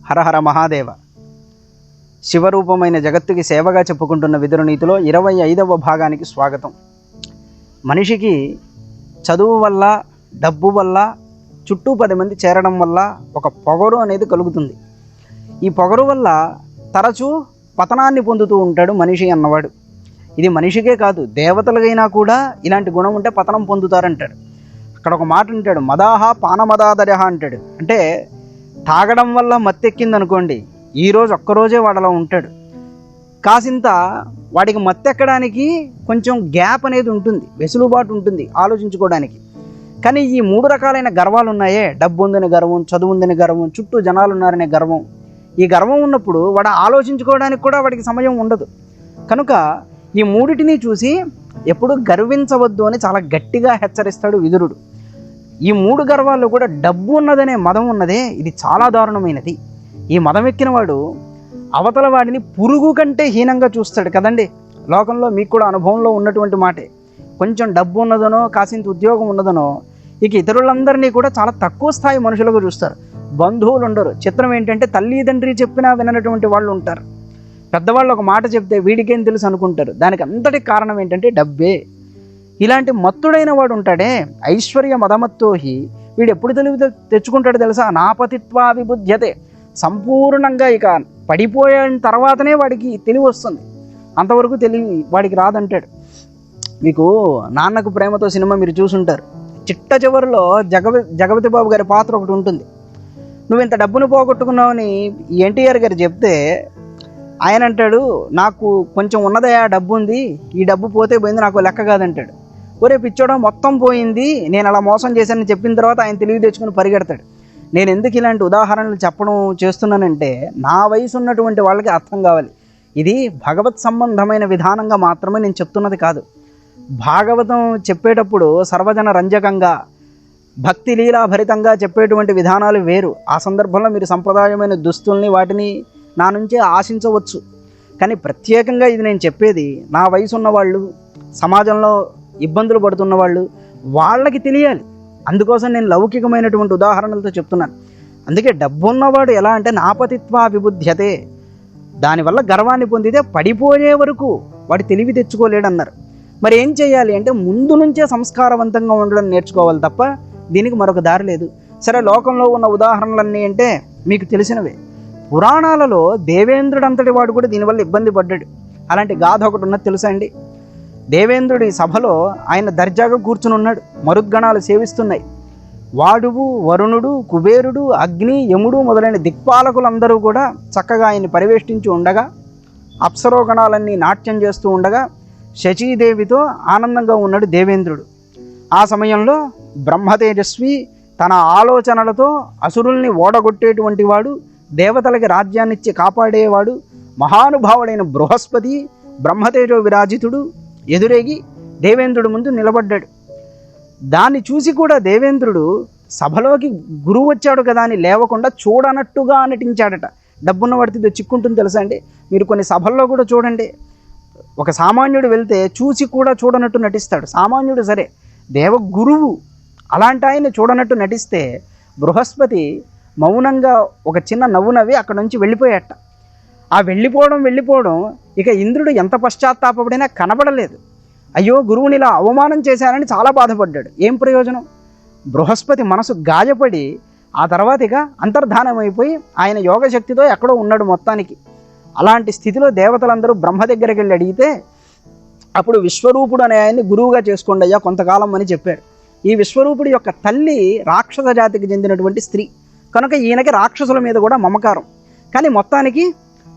హరహర మహాదేవ. శివరూపమైన జగత్తుకి సేవగా చెప్పుకుంటున్న విదురనీతిలో 25వ భాగానికి స్వాగతం. మనిషికి చదువు వల్ల, డబ్బు వల్ల, చుట్టూ 10 మంది చేరడం వల్ల ఒక పొగరు అనేది కలుగుతుంది. ఈ పొగరు వల్ల తరచూ పతనాన్ని పొందుతూ ఉంటాడు మనిషి అన్నవాడు. ఇది మనిషికే కాదు, దేవతలకైనా కూడా ఇలాంటి గుణం ఉంటే పతనం పొందుతారంటాడు. అక్కడ ఒక మాట అంటాడు, మదాహ పానమదాదరహ అంటాడు. అంటే తాగడం వల్ల మత్తెక్కిందనుకోండి, ఈరోజు ఒక్కరోజే వాడలా ఉంటాడు. కాసింత వాడికి మత్తెక్కడానికి కొంచెం గ్యాప్ అనేది ఉంటుంది, వెసులుబాటు ఉంటుంది ఆలోచించుకోవడానికి. కానీ ఈ 3 రకాలైన గర్వాలు ఉన్నాయే, డబ్బు ఉందని గర్వం, చదువు ఉందని గర్వం, చుట్టూ జనాలు ఉన్నారనే గర్వం. ఈ గర్వం ఉన్నప్పుడు వాడు ఆలోచించుకోవడానికి కూడా వాడికి సమయం ఉండదు. కనుక ఈ మూడిటిని చూసి ఎప్పుడు గర్వించవద్దు అని చాలా గట్టిగా హెచ్చరిస్తాడు విదురుడు. ఈ 3 గర్వాల్లో కూడా డబ్బు ఉన్నదనే మదం ఉన్నదే, ఇది చాలా దారుణమైనది. ఈ మదం ఎక్కిన వాడు అవతల వాడిని పురుగు కంటే హీనంగా చూస్తాడు కదండి. లోకంలో మీకు కూడా అనుభవంలో ఉన్నటువంటి మాటే. కొంచెం డబ్బు ఉన్నదనో, కాసింత ఉద్యోగం ఉన్నదనో ఇక ఇతరులందరినీ కూడా చాలా తక్కువ స్థాయి మనుషులుగా చూస్తారు. బంధువులు ఉండరు. చిత్రం ఏంటంటే తల్లిదండ్రి చెప్పినా విననటువంటి వాళ్ళు ఉంటారు. పెద్దవాళ్ళు ఒక మాట చెప్తే వీడికేం తెలుసు అనుకుంటారు. దానికి అంతటికి కారణం ఏంటంటే డబ్బే. ఇలాంటి మత్తుడైన వాడు ఉంటాడే, ఐశ్వర్య మదమత్తోహి, వీడు ఎప్పుడు తెలివి తెచ్చుకుంటాడు తెలుసా? నాపతిత్వా విబుధ్యతే. సంపూర్ణంగా ఇక పడిపోయిన తర్వాతనే వాడికి తెలివి వస్తుంది, అంతవరకు తెలివి వాడికి రాదంటాడు. మీకు నాన్నకు ప్రేమతో సినిమా మీరు చూసుంటారు. చిట్ట చివరిలో జగపతి బాబు గారి పాత్ర ఒకటి ఉంటుంది. నువ్వు ఇంత డబ్బును పోగొట్టుకున్నావని ఎన్టీఆర్ గారు చెప్తే ఆయన అంటాడు, నాకు కొంచెం ఉన్నదయా, డబ్బు ఉంది, ఈ డబ్బు పోతే పోయింది, నాకు లెక్క కాదంటాడు. ఒరే పిచ్చోడం, మొత్తం పోయింది, నేను అలా మోసం చేశానని చెప్పిన తర్వాత ఆయన తెలివి తెచ్చుకుని పరిగెడతాడు. నేను ఎందుకు ఇలాంటి ఉదాహరణలు చెప్పడం చేస్తున్నానంటే, నా వయసు ఉన్నటువంటి వాళ్ళకి అర్థం కావాలి. ఇది భగవత్ సంబంధమైన విధానంగా మాత్రమే నేను చెప్తున్నది కాదు. భాగవతం చెప్పేటప్పుడు సర్వజన రంజకంగా, భక్తి లీలాభరితంగా చెప్పేటువంటి విధానాలు వేరు. ఆ సందర్భంలో మీరు సంప్రదాయమైన దుస్తుల్ని వాటిని నా నుంచే ఆశించవచ్చు. కానీ ప్రత్యేకంగా ఇది నేను చెప్పేది నా వయసు ఉన్నవాళ్ళు, సమాజంలో ఇబ్బందులు పడుతున్న వాళ్ళు, వాళ్ళకి తెలియాలి. అందుకోసం నేను లౌకికమైనటువంటి ఉదాహరణలతో చెప్తున్నాను. అందుకే డబ్బు ఉన్నవాడు ఎలా అంటే నాపతిత్వా విబుధ్యతే, దానివల్ల గర్వాన్ని పొందితే పడిపోయే వరకు వాడు తెలివి తెచ్చుకోలేడన్నారు. మరి ఏం చేయాలి అంటే ముందు నుంచే సంస్కారవంతంగా ఉండడం నేర్చుకోవాలి తప్ప దీనికి మరొక దారి లేదు. సరే, లోకంలో ఉన్న ఉదాహరణలన్నీ అంటే మీకు తెలిసినవే. పురాణాలలో దేవేంద్రుడు అంతటి వాడు కూడా దీనివల్ల ఇబ్బంది పడ్డాడు. అలాంటి గాథ ఒకటి ఉన్నది తెలుసా అండి? దేవేంద్రుడి సభలో ఆయన దర్జాగా కూర్చుని ఉన్నాడు, మరుద్గణాలు సేవిస్తున్నాయి. వాడువు, వరుణుడు, కుబేరుడు, అగ్ని, యముడు మొదలైన దిక్పాలకులందరూ కూడా చక్కగా ఆయన్ని పరివేష్టించి ఉండగా, అప్సరోగణాలన్నీ నాట్యం చేస్తూ ఉండగా శచీదేవితో ఆనందంగా ఉన్నాడు దేవేంద్రుడు. ఆ సమయంలో బ్రహ్మతేజస్వి, తన ఆలోచనలతో అసురుల్ని ఓడగొట్టేటువంటి వాడు, దేవతలకి రాజ్యాన్నిచ్చి కాపాడేవాడు, మహానుభావుడైన బృహస్పతి, బ్రహ్మతేజో విరాజితుడు ఎదురేగి దేవేంద్రుడి ముందు నిలబడ్డాడు. దాన్ని చూసి కూడా దేవేంద్రుడు సభలోకి గురువు వచ్చాడు కదా అని లేవకుండా చూడనట్టుగా నటించాడట. డబ్బున్న వాడితో చిక్కుంటుంది తెలుసా అండి? మీరు కొన్ని సభల్లో కూడా చూడండి, ఒక సామాన్యుడు వెళ్తే చూసి కూడా చూడనట్టు నటిస్తాడు. సామాన్యుడు సరే, దేవగురువు అలాంటి ఆయన చూడనట్టు నటిస్తే బృహస్పతి మౌనంగా ఒక చిన్న నవ్వు నవ్వి అక్కడ నుంచి వెళ్ళిపోయాట. ఆ వెళ్ళిపోవడం ఇక ఇంద్రుడు ఎంత పశ్చాత్తాపడినా కనబడలేదు. అయ్యో, గురువుని ఇలా అవమానం చేశానని చాలా బాధపడ్డాడు. ఏం ప్రయోజనం? బృహస్పతి మనసు గాయపడి ఆ తర్వాత ఇక అంతర్ధానం అయిపోయి ఆయన యోగశక్తితో ఎక్కడో ఉన్నాడు మొత్తానికి. అలాంటి స్థితిలో దేవతలందరూ బ్రహ్మ దగ్గరికి వెళ్ళి అడిగితే అప్పుడు విశ్వరూపుడు అనే ఆయన్ని గురువుగా చేసుకోండి అయ్యా కొంతకాలం అని చెప్పాడు. ఈ విశ్వరూపుడి యొక్క తల్లి రాక్షస జాతికి చెందినటువంటి స్త్రీ కనుక ఈయనకి రాక్షసుల మీద కూడా మమకారం. కానీ మొత్తానికి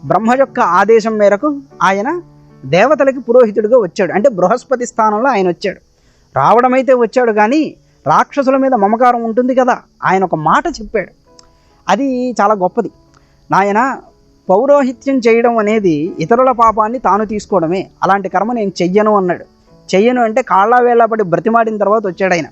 బ్రహ్మ యొక్క ఆదేశం మేరకు ఆయన దేవతలకి పురోహితుడిగా వచ్చాడు. అంటే బృహస్పతి స్థానంలో ఆయన వచ్చాడు. రావడమైతే వచ్చాడు, కానీ రాక్షసుల మీద మమకారం ఉంటుంది కదా, ఆయన ఒక మాట చెప్పాడు. అది చాలా గొప్పది. నాయన, పౌరోహిత్యం చేయడం అనేది ఇతరుల పాపాన్ని తాను తీసుకోవడమే, అలాంటి కర్మ నేను చెయ్యను అన్నాడు. చెయ్యను అంటే కాళ్ళ వేళపడి బ్రతిమాడిన తర్వాత వచ్చాడు ఆయన.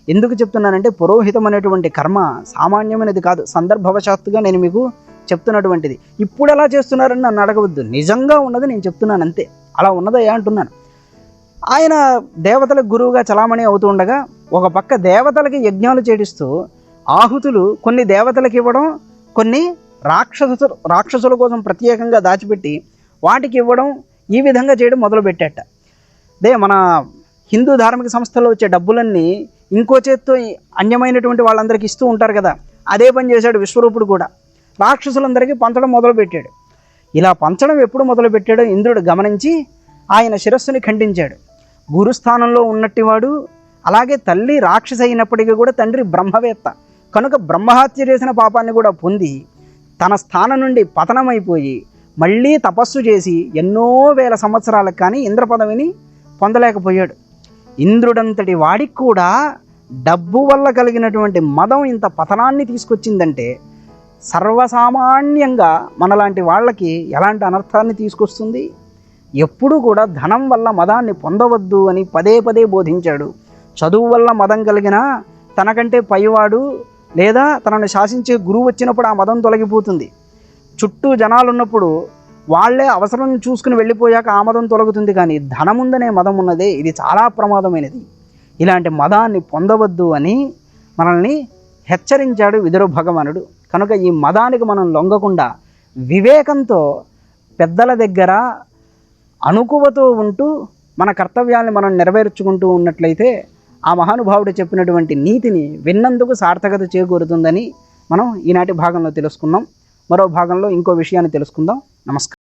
ఎందుకు చెప్తున్నానంటే పురోహితం అనేటువంటి కర్మ సామాన్యమైనది కాదు. సందర్భవశాత్తుగా నేను మీకు చెప్తున్నటువంటిది. ఇప్పుడు ఎలా చేస్తున్నారని నన్ను అడగవద్దు, నిజంగా ఉన్నది నేను చెప్తున్నాను అంతే. అలా ఉన్నదయ్యా అంటున్నాను. ఆయన దేవతలకు గురువుగా చలామణి అవుతూ ఉండగా ఒక పక్క దేవతలకి యజ్ఞాలు చేడిస్తూ ఆహుతులు కొన్ని దేవతలకు ఇవ్వడం, కొన్ని రాక్షసుల కోసం ప్రత్యేకంగా దాచిపెట్టి వాటికి ఇవ్వడం, ఈ విధంగా చేయడం మొదలుపెట్టాట. అదే మన హిందూ ధార్మిక సంస్థల్లో వచ్చే డబ్బులన్నీ ఇంకో చేత్తో అన్యమైనటువంటి వాళ్ళందరికీ ఇస్తూ ఉంటారు కదా, అదే పని చేశాడు విశ్వరూపుడు కూడా. రాక్షసులందరికీ పంచడం మొదలుపెట్టాడు. ఇలా పంచడం ఎప్పుడు మొదలుపెట్టాడో ఇంద్రుడు గమనించి ఆయన శిరస్సుని ఖండించాడు. గురుస్థానంలో ఉన్నట్టివాడు, అలాగే తల్లి రాక్షసి అయినప్పటికీ కూడా తండ్రి బ్రహ్మవేత్త కనుక బ్రహ్మహత్య చేసిన పాపాన్ని కూడా పొంది తన స్థానం నుండి పతనమైపోయి మళ్ళీ తపస్సు చేసి ఎన్నో వేల సంవత్సరాలకు కానీ ఇంద్ర పదవిని పొందలేకపోయాడు. ఇంద్రుడంతటి వాడికి కూడా డబ్బు వల్ల కలిగినటువంటి మదం ఇంత పతనాన్ని తీసుకొచ్చిందంటే సర్వసామాన్యంగా మనలాంటి వాళ్ళకి ఎలాంటి అనర్థాన్ని తీసుకొస్తుంది. ఎప్పుడూ కూడా ధనం వల్ల మదాన్ని పొందవద్దు అని పదే పదే బోధించాడు. చదువు వల్ల మదం కలిగినా తనకంటే పైవాడు లేదా తనను శాసించే గురువు వచ్చినప్పుడు ఆ మదం తొలగిపోతుంది. చుట్టూ జనాలు ఉన్నప్పుడు వాళ్ళే అవసరం చూసుకుని వెళ్ళిపోయాక ఆ మదం తొలగుతుంది. కానీ ధనముందనే మదం ఉన్నదే, ఇది చాలా ప్రమాదమైనది. ఇలాంటి మదాన్ని పొందవద్దు అని మనల్ని హెచ్చరించాడు విదుర భగవానుడు. కనుక ఈ మదానికి మనం లొంగకుండా వివేకంతో పెద్దల దగ్గర అణుకువతో ఉంటూ మన కర్తవ్యాన్ని మనం నెరవేర్చుకుంటూ ఉన్నట్లయితే ఆ మహానుభావుడు చెప్పినటువంటి నీతిని విన్నందుకు సార్థకత చేకూరుతుందని మనం ఈనాటి భాగంలో తెలుసుకున్నాం. మరో భాగంలో ఇంకో విషయాన్ని తెలుసుకుందాం. నమస్కారం.